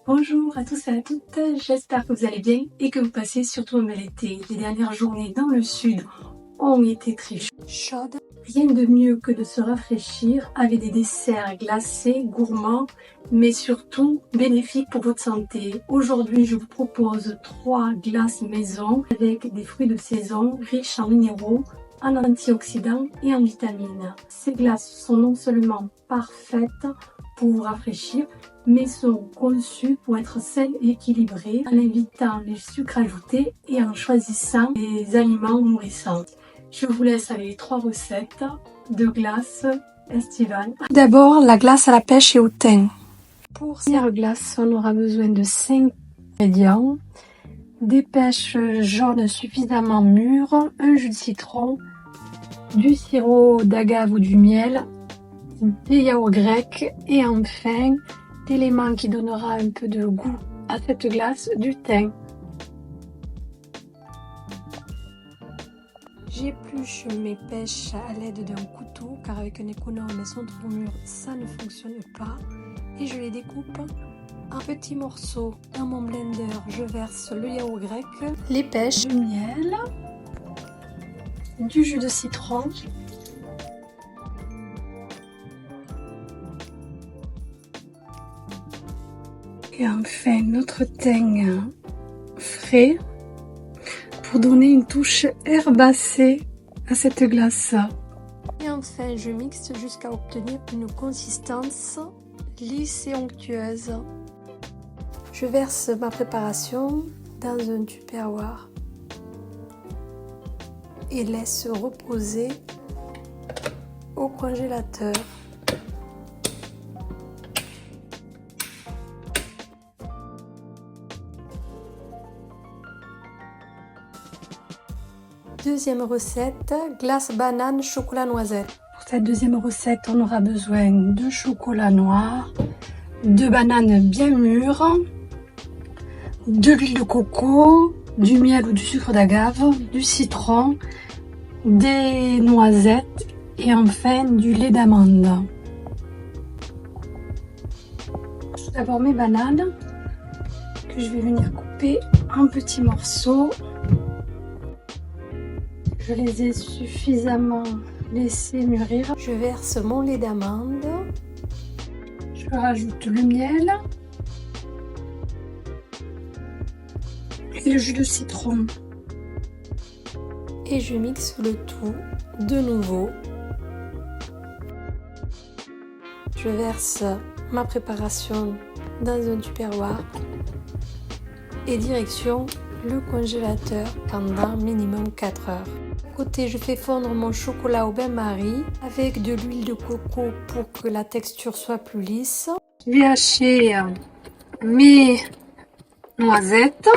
Bonjour à tous et à toutes, j'espère que vous allez bien et que vous passez surtout un bel été. Les dernières journées dans le sud ont été très chaudes. Rien de mieux que de se rafraîchir avec des desserts glacés, gourmands, mais surtout bénéfiques pour votre santé. Aujourd'hui, je vous propose 3 glaces maison avec des fruits de saison riches en minéraux, en antioxydants et en vitamines. Ces glaces sont non seulement parfaites pour vous rafraîchir, mais sont conçues pour être saines et équilibrées en évitant les sucres ajoutés et en choisissant des aliments nourrissants. Je vous laisse avec les 3 recettes de glace estivale. D'abord, la glace à la pêche et au thym. Pour cette première glace, on aura besoin de 5 ingrédients. Des pêches jaunes suffisamment mûres, un jus de citron, du sirop d'agave ou du miel, des yaourts grecs et enfin l'élément qui donnera un peu de goût à cette glace, du thym. J'épluche mes pêches à l'aide d'un couteau car avec un économe elles sont trop mûres, ça ne fonctionne pas, et je les découpe en petits morceaux. Dans mon blender, je verse le yaourt grec, les pêches, du miel, du jus de citron, et enfin notre thym frais pour donner une touche herbacée à cette glace. Et enfin je mixe jusqu'à obtenir une consistance lisse et onctueuse. Je verse ma préparation dans un tupperware et laisse reposer au congélateur. Deuxième recette, glace banane chocolat noisette. Pour cette deuxième recette, on aura besoin de chocolat noir, de bananes bien mûres, de l'huile de coco, du miel ou du sucre d'agave, du citron, des noisettes et enfin du lait d'amande. Tout d'abord mes bananes que je vais venir couper en petits morceaux. Je les ai suffisamment laissés mûrir. Je verse mon lait d'amande. Je rajoute le miel et le jus de citron. Et je mixe le tout de nouveau. Je verse ma préparation dans un tupperware et direction le congélateur pendant minimum 4 heures. Côté, je fais fondre mon chocolat au bain-marie avec de l'huile de coco pour que la texture soit plus lisse. Je vais hacher mes noisettes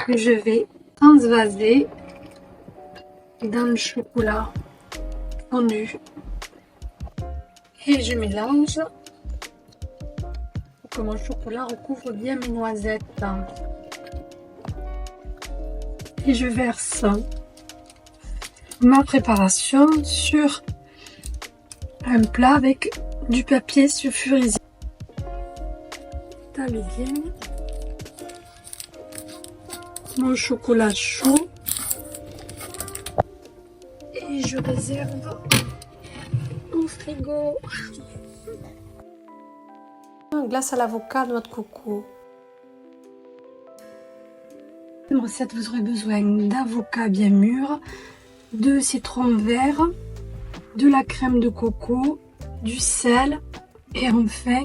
que je vais transvaser dans le chocolat fondu et je mélange pour que mon chocolat recouvre bien mes noisettes. Et je verse ma préparation sur un plat avec du papier sulfurisé. Étale bien mon chocolat chaud et je réserve au frigo. Glace à l'avocat, noix de coco. Une recette, vous aurez besoin d'avocat bien mûr, de citron vert, de la crème de coco, du sel et enfin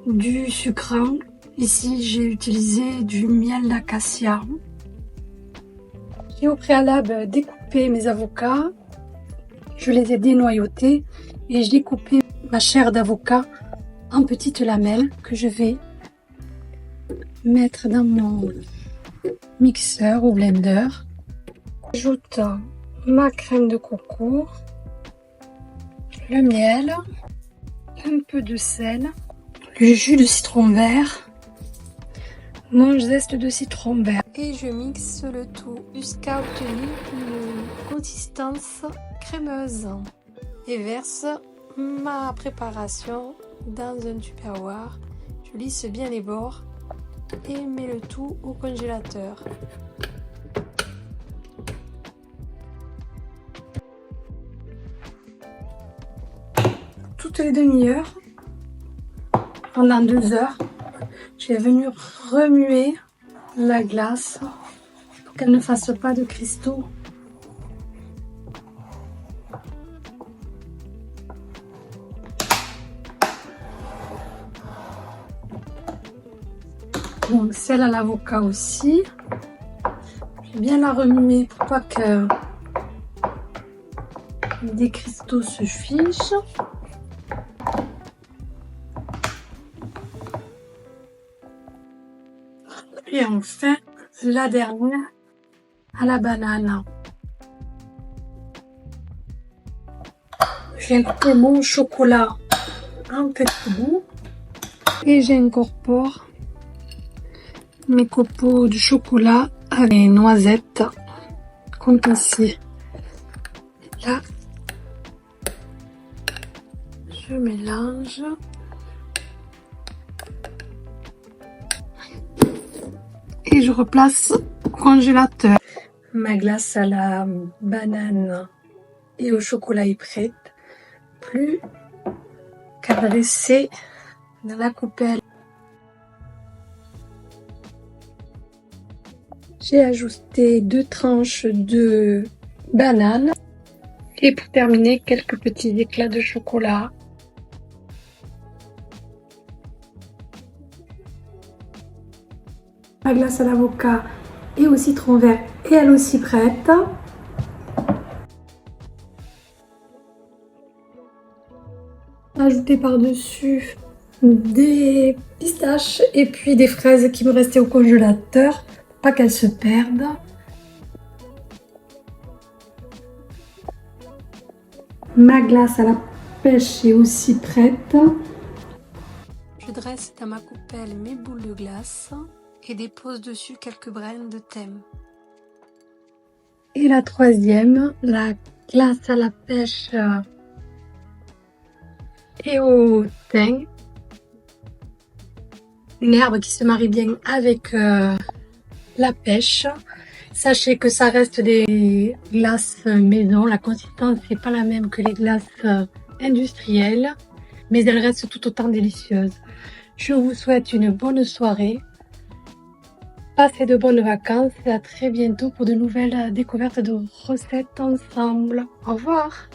du sucrant. Ici j'ai utilisé du miel d'acacia. J'ai au préalable découpé mes avocats, je les ai dénoyautés et j'ai coupé ma chair d'avocat en petites lamelles que je vais mettre dans mon mixeur ou blender. J'ajoute ma crème de coco, le miel, un peu de sel, le jus de citron vert, mon zeste de citron vert et je mixe le tout jusqu'à obtenir une consistance crémeuse et verse ma préparation dans un tupperware. Je lisse bien les bords et mets le tout au congélateur. Toutes les demi-heures, pendant 2 heures, je vais venir remuer la glace pour qu'elle ne fasse pas de cristaux. Donc celle à l'avocat aussi. Je vais bien la remuer pour pas que des cristaux se fichent. Et enfin, la dernière à la banane. J'ai coupé mon chocolat en petits bouts et j'incorpore mes copeaux de chocolat avec les noisettes, comme ici. Là, je mélange. Et je replace au congélateur. Ma glace à la banane et au chocolat est prête. Plus qu'à dresser dans la coupelle. J'ai ajouté 2 tranches de banane. Et pour terminer, quelques petits éclats de chocolat. Ma glace à l'avocat et au citron vert est elle aussi prête. Ajouter par-dessus des pistaches et puis des fraises qui me restaient au congélateur pour pas qu'elles se perdent. Ma glace à la pêche est aussi prête. Je dresse dans ma coupelle mes boules de glace et dépose dessus quelques brins de thym. Et la troisième, la glace à la pêche et au thym. Une herbe qui se marie bien avec la pêche. Sachez que ça reste des glaces maison. La consistance n'est pas la même que les glaces industrielles, mais elles restent tout autant délicieuses. Je vous souhaite une bonne soirée. Passez de bonnes vacances et à très bientôt pour de nouvelles découvertes de recettes ensemble. Au revoir!